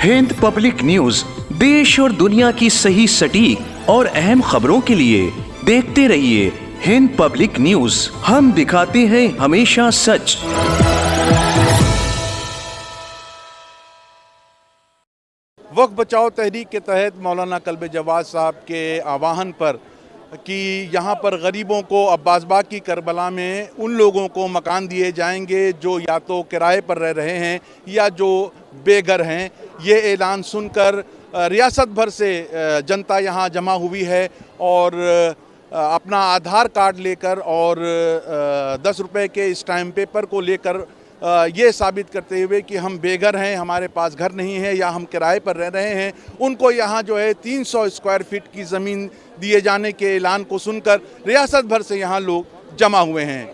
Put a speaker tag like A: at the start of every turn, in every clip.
A: Hind public news देश और दुनिया की सही सटीक और अहम खबरों के लिए देखते रहिए हिंद पब्लिक न्यूज। हम दिखाते हैं हमेशा सच।
B: वक्फ बचाओ तहरीक के तहत मौलाना कल्बे जवाद साहब के आह्वान पर कि यहाँ पर गरीबों को अब्बास बाग की करबला में उन लोगों को मकान दिए जाएंगे जो या तो किराए पर रह रहे हैं या जो बेघर हैं। ये ऐलान सुनकर रियासत भर से जनता यहाँ जमा हुई है और अपना आधार कार्ड लेकर और 10 रुपए के स्टैम्प पेपर को लेकर ये साबित करते हुए कि हम बेघर हैं, हमारे पास घर नहीं है या हम किराए पर रह रहे हैं, उनको यहाँ जो है 300 स्क्वायर फीट की ज़मीन दिए जाने के ऐलान को सुनकर रियासत भर से यहाँ लोग जमा हुए हैं।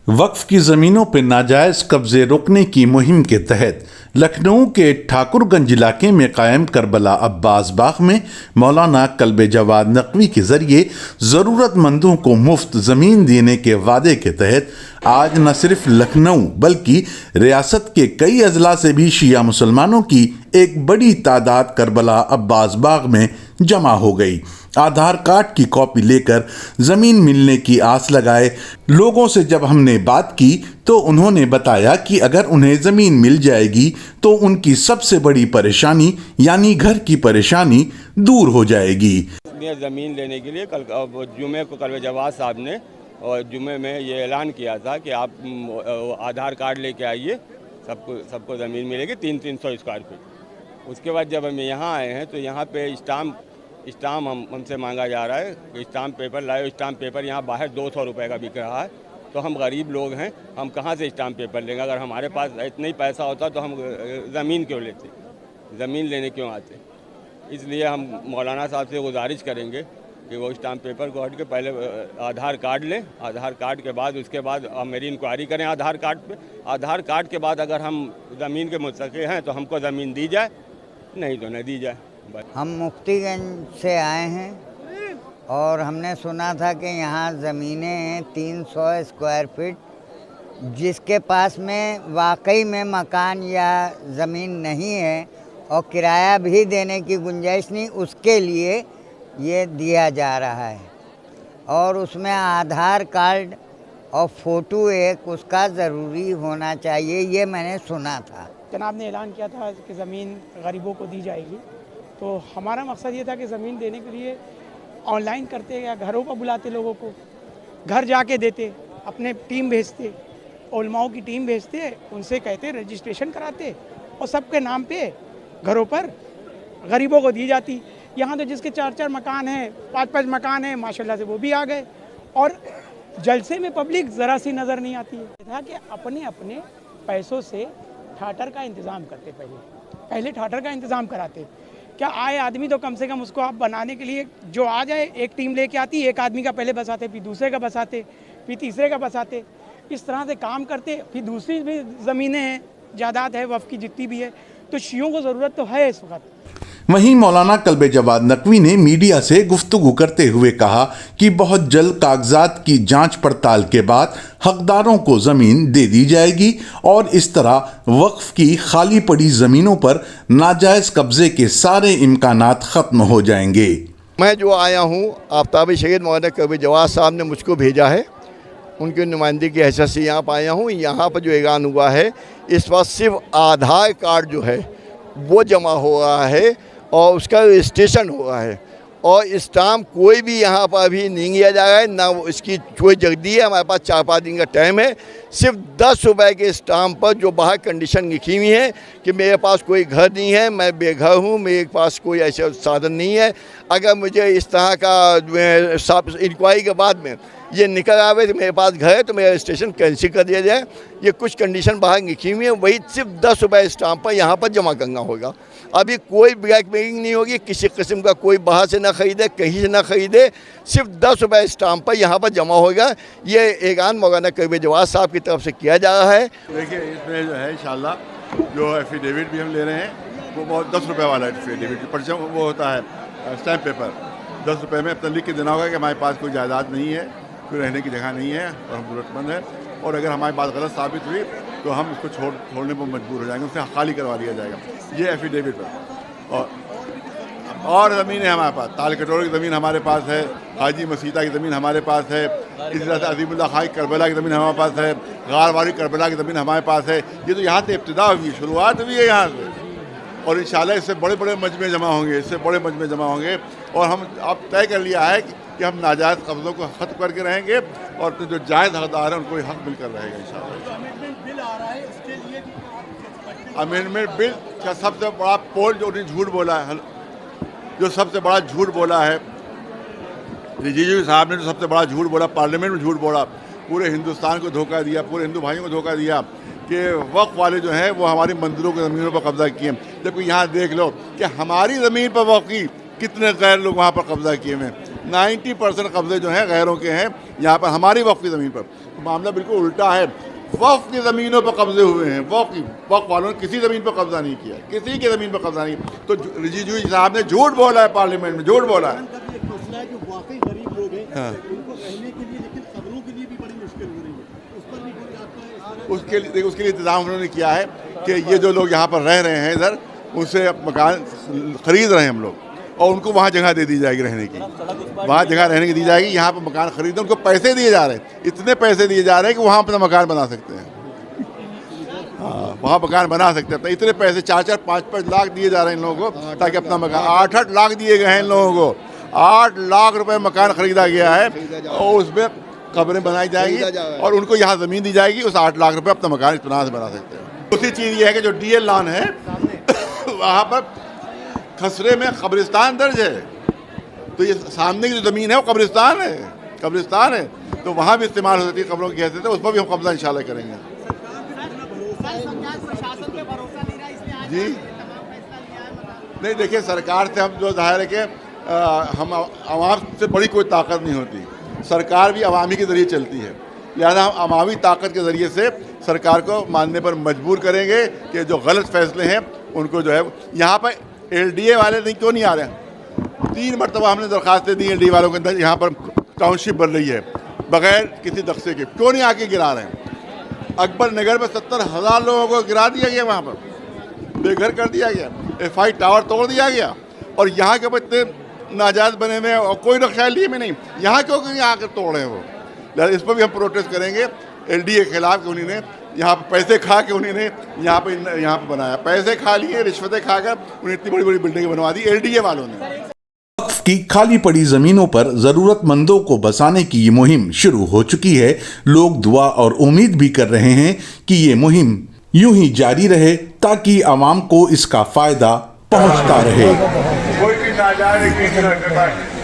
C: वक्फ की ज़मीनों पर नाजायज़ कब्जे रोकने की मुहिम के तहत लखनऊ के ठाकुरगंज इलाके में कायम करबला अब्बास बाग में मौलाना कल्बे जवाद नकवी के ज़रिए ज़रूरतमंदों को मुफ्त ज़मीन देने के वादे के तहत आज न सिर्फ लखनऊ बल्कि रियासत के कई अजला से भी शिया मुसलमानों की एक बड़ी तादाद करबला अब्बास बाग में जमा हो गई। आधार कार्ड की कॉपी लेकर ज़मीन मिलने की आस लगाए लोगों से जब हमने बात की तो उन्होंने बताया कि अगर उन्हें ज़मीन मिल जाएगी तो उनकी सबसे बड़ी परेशानी यानी घर की परेशानी दूर हो जाएगी।
D: ज़मीन लेने के लिए कल जुमे को कल्बे जवाद साहब ने और जुमे में ये ऐलान किया था कि आप आधार कार्ड लेके आइए, सबको ज़मीन मिलेगी 300 स्क्वायर फीट। उसके बाद जब हम यहाँ आए हैं तो यहाँ पे स्टाम्प हमसे मांगा जा रहा है। स्टाम्प पेपर लाए, स्टाम्प पेपर यहाँ बाहर 200 रुपये का बिक रहा है। तो हम गरीब लोग हैं, हम कहाँ से स्टाम्प पेपर लेंगे? अगर हमारे पास इतना ही पैसा होता तो हम ज़मीन क्यों लेते, ज़मीन लेने क्यों आते? इसलिए हम मौलाना साहब से गुजारिश करेंगे कि वो स्टाम्प पेपर को हट के पहले आधार कार्ड लें। आधार कार्ड के बाद उसके बाद मेरी इंक्वायरी करें आधार कार्ड पे। आधार कार्ड के बाद अगर हम ज़मीन के मुस्तहिक़ हैं तो हमको ज़मीन दी जाए, नहीं तो नहीं दी जाए।
E: हम मुफ्तीगंज से आए हैं और हमने सुना था कि यहाँ ज़मीनें हैं 300 स्क्वायर फीट। जिसके पास में वाकई में मकान या ज़मीन नहीं है और किराया भी देने की गुंजाइश नहीं, उसके लिए ये दिया जा रहा है और उसमें आधार कार्ड और फ़ोटो एक उसका ज़रूरी होना चाहिए, ये मैंने सुना था।
F: जनाब ने ऐलान किया था कि ज़मीन गरीबों को दी जाएगी, तो हमारा मकसद ये था कि ज़मीन देने के लिए ऑनलाइन करते या घरों पर बुलाते, लोगों को घर जाके देते, अपने टीम भेजते, उलमाओं की टीम भेजते, उनसे कहते रजिस्ट्रेशन कराते और सबके नाम पे घरों पर गरीबों को दी जाती। यहाँ तो जिसके 4-4 मकान हैं, 5-5 मकान हैं, माशाल्लाह से वो भी आ गए और जलसे में पब्लिक ज़रा सी नज़र नहीं आती है। था कि अपने अपने पैसों से ठाटर का इंतज़ाम करते, पहले ठाटर का इंतज़ाम कराते। क्या आए आदमी तो कम से कम उसको आप बनाने के लिए जो आ जाए, एक टीम लेके आती, एक आदमी का पहले बसाते, फिर दूसरे का बसाते, फिर तीसरे का बसाते, इस तरह से काम करते। फिर दूसरी भी ज़मीनें हैं, जायदाद है वफ़ की जितनी भी है, तो शियों को ज़रूरत तो है इस वक्त।
C: वहीं मौलाना कल्बे जवाद नकवी ने मीडिया से गुफ्तगू करते हुए कहा कि बहुत जल्द कागजात की जांच पड़ताल के बाद हकदारों को ज़मीन दे दी जाएगी और इस तरह वक्फ की खाली पड़ी ज़मीनों पर नाजायज़ कब्जे के सारे इम्कानात ख़त्म हो जाएंगे।
G: मैं जो आया हूँ, आफ्ताब शहीद मौलाना कल्बे जवाद साहब ने मुझको भेजा है, उनकी नुमाइंदगी की हैसियत से यहाँ पर आया हूँ। यहाँ पर जो ऐलान हुआ है, इस वक्त सिर्फ आधार कार्ड जो है वो जमा हो रहा है और उसका रजिस्ट्रेशन हो रहा है और स्टाम्प कोई भी यहाँ पर अभी नहीं लिया जा रहा है, ना इसकी कोई जल्दी है। हमारे पास 4-5 दिन का टाइम है। सिर्फ 10 रुपये के स्टाम्प पर जो बाहर कंडीशन लिखी हुई है कि मेरे पास कोई घर नहीं है, मैं बेघर हूँ, मेरे पास कोई ऐसा साधन नहीं है, अगर मुझे इस तरह का इंक्वायरी के बाद में ये निकल आवे तो मेरे पास घर है तो मेरा रजिस्ट्रेशन कैंसिल कर दिया जाए। ये कुछ कंडीशन बाहर लिखी हुई है, वही सिर्फ 10 रुपये स्टाम्प पर यहाँ पर जमा करना होगा। अभी कोई ब्लैकमेलिंग नहीं होगी, किसी किस्म का कोई बाहर से ना खरीदे, कहीं से ना खरीदे, सिर्फ 10 रुपये स्टाम्प पर यहाँ पर जमा होगा। ये ऐलान मौलाना कल्बे जवाद साहब की तरफ से किया जा रहा है।
B: देखिए, इसमें जो है इंशाल्लाह जो एफिडेविट भी हम ले रहे हैं वो बहुत 10 रुपये वाला एफिडेविट परचम वो होता है, स्टैम्प पेपर 10 रुपये में अपना लिख के देना होगा कि हमारे पास कोई जायदाद नहीं है, कोई रहने की जगह नहीं है और हम ज़रूरतमंद है,
H: और अगर हमारी बात गलत साबित हुई तो हम इसको छोड़ने पर मजबूर हो जाएंगे, उससे खाली करवा दिया जाएगा। ये एफिडेविट पर और ज़मीनें हमारे पास, ताल कटोरे की ज़मीन हमारे पास है, हाजी मसीता की ज़मीन हमारे पास है, इसी तरह से अजीमुल्लाह खां करबला की ज़मीन हमारे पास है, गारवारी करबला की ज़मीन हमारे पास है। ये तो यहाँ से इब्तिदा हुई है, शुरुआत हुई है यहाँ से, और इंशाल्लाह इससे बड़े बड़े मजमे जमा होंगे, इससे बड़े मजमे जमा होंगे। और हम अब तय कर लिया है कि हम नाजायज़ कब्ज़ों को ख़त्म करके रहेंगे और जो जायज़ हकदार हैं उनको हक मिलकर रहेगा इंशाल्लाह। अमेंडमेंट बिल का सबसे बड़ा पोल जो उन्हें झूठ बोला है, जो सबसे बड़ा झूठ बोला है रिजिजू साहब ने, जो सबसे बड़ा झूठ बोला, पार्लियामेंट में झूठ बोला, पूरे हिंदुस्तान को धोखा दिया, पूरे हिंदू भाइयों को धोखा दिया कि वक्फ वाले जो हैं वो हमारी मंदिरों की ज़मीनों पर कब्ज़ा किए। जबकि यहाँ देख लो कि हमारी ज़मीन पर वक्फ की कितने गैर लोग वहाँ पर कब्ज़ा किए हुए हैं। 90% कब्ज़े जो हैं गैरों के हैं यहाँ पर, हमारी वक्फ की ज़मीन पर। तो मामला बिल्कुल उल्टा है, वक्फ की ज़मीनों पर कब्ज़े हुए हैं, वक्फ वालों ने किसी ज़मीन पर कब्ज़ा नहीं किया, किसी की ज़मीन पर कब्ज़ा नहीं। तो रिजिजू साहब ने झूठ बोला है, पार्लियामेंट में झूठ बोला है। हाँ। उसके लिए इंतज़ाम उन्होंने किया है कि ये जो लोग यहाँ पर रह रहे हैं इधर, उनसे मकान ख़रीद रहे हैं हम लोग, और उनको वहाँ जगह दे दी जाएगी रहने की, वहाँ जगह रहने की दी जाएगी। यहाँ पर मकान खरीदे, उनको पैसे दिए जा रहे हैं, इतने पैसे दिए जा रहे हैं कि वहाँ अपना मकान बना सकते हैं। हाँ, वहाँ मकान बना सकते हैं। इतने पैसे 4-4, 5-5 लाख दिए जा रहे हैं इन लोगों को ताकि अपना मकान, 8-8 लाख दिए गए हैं इन लोगों को, 8 लाख रुपए मकान खरीदा गया है, और उसमें कब्रें बनाई जाएंगी और उनको यहाँ ज़मीन दी जाएगी। उस 8 लाख रुपए अपना मकान इत्मीनान से बना सकते हैं। दूसरी चीज़ ये है कि जो DL लॉन है वहाँ पर खसरे में कब्रिस्तान दर्ज है, तो ये सामने की जो ज़मीन है वो कब्रिस्तान है, तो वहाँ भी इस्तेमाल हो सकती है कब्रों की हैसियत है, उस पर भी हम कब्जा इंशाल्लाह करेंगे। जी नहीं, देखिए सरकार से हम जो जाहिर है कि हम आवाम से बड़ी कोई ताकत नहीं होती, सरकार भी अवामी के ज़रिए चलती है, लिहाजा हम अवामी ताकत के ज़रिए से सरकार को मानने पर मजबूर करेंगे कि जो गलत फैसले हैं उनको जो है। यहाँ पर LDA वाले नहीं क्यों नहीं आ रहे हैं? 3 मरतबा हमने दरख्वास्तें दी LDA वालों के अंदर, यहाँ पर टाउनशिप बन रही है बग़ैर किसी दख्से के, क्यों नहीं आके गिरा रहे हैं? अकबर नगर में 70,000 लोगों को गिरा दिया गया, वहाँ पर बेघर कर दिया गया, FI टावर तोड़ दिया गया, और यहाँ के बच्चे नाजायज़ बने हुए और कोई नक्शा लिए में नहीं, यहाँ क्यों आकर तोड़ रहे हैं वो? इस पर भी हम प्रोटेस्ट करेंगे LDA के खिलाफ कि उन्होंने यहाँ पर पैसे खा के उन्होंने यहाँ पर बनाया, पैसे खा लिए, रिश्वतें खाकर उन्हें इतनी बड़ी बड़ी बिल्डिंगें बनवा दी LDA वालों ने।
C: वक्फ की खाली पड़ी जमीनों पर जरूरतमंदों को बसाने की ये मुहिम शुरू हो चुकी है। लोग दुआ और उम्मीद भी कर रहे हैं कि ये मुहिम यूं ही जारी रहे ताकि आवाम को इसका फायदा पहुंचता रहे।
H: कोई भी नाजायज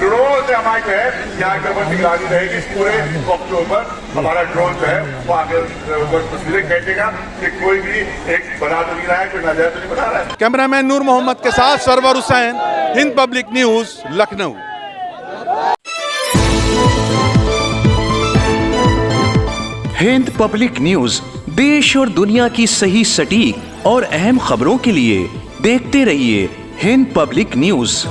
H: ड्रोन से हमारे जो है यहाँ के निगरानी रहेगी, पूरे वक्त के ऊपर हमारा ड्रोन जो है वो आगे तस्वीरें खींचेगा कि कोई भी एक बना तो नहीं रहा है, कोई नाजायज तो नहीं बना रहा है।
B: कैमरामैन नूर मोहम्मद के साथ Sarwar Hussain, Hind Public News, Lucknow.
A: Hind Public News देश और दुनिया की सही, सटीक और अहम खबरों के लिए देखते रहिए हिंद पब्लिक न्यूज़।